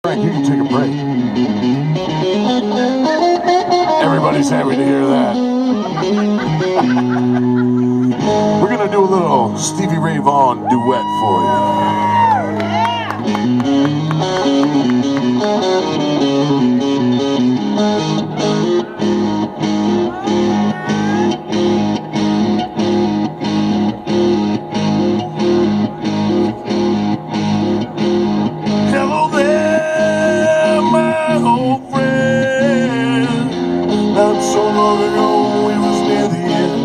Frank, you can take a break. Everybody's happy to hear that. We're gonna do a little Stevie Ray Vaughan duet for you. Hello there, my old friend. Not so long ago we was near the end.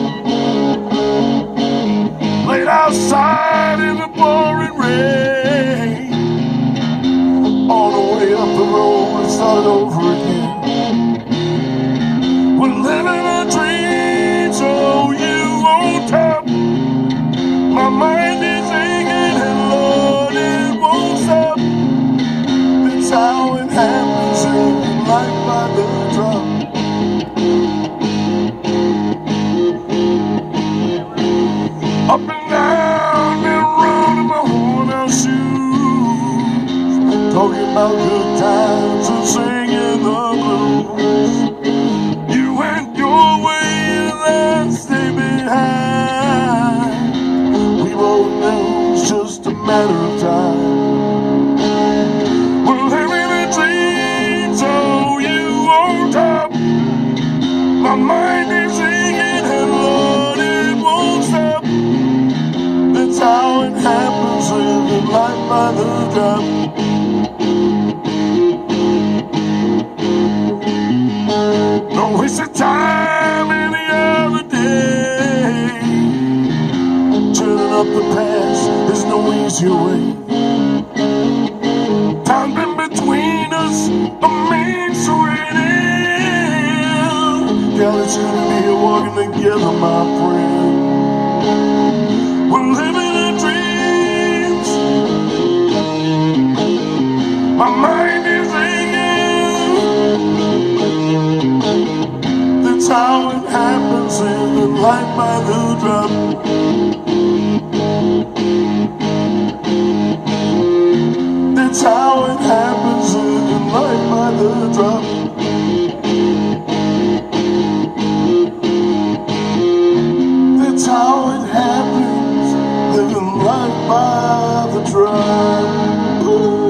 Laid outside in the pouring rain. On the way up the road and started over again. We're living a dream, so you on top. My mind is aching and Lord, it won't stop. That's how it happens in life by the drop. Up and down and round in my worn out shoes, talking about good times and singing the blues. You went your way and I stay behind. We both know it's just a matter of time. We're living a dream, so you on top. My mind is singing and Lord, it won't stop. That's how it happens, living life by the drop. Don't waste your time any other day. Turning up the past, there's no easier way. Time in between us, a means to it in. God, it's gonna be a walking together, my friend. We're living our dreams. My mind is aching. That's how it happens, living life by the drop. That's how it happens, living life by the drop. That's how it happens, living life by the drop. Ooh.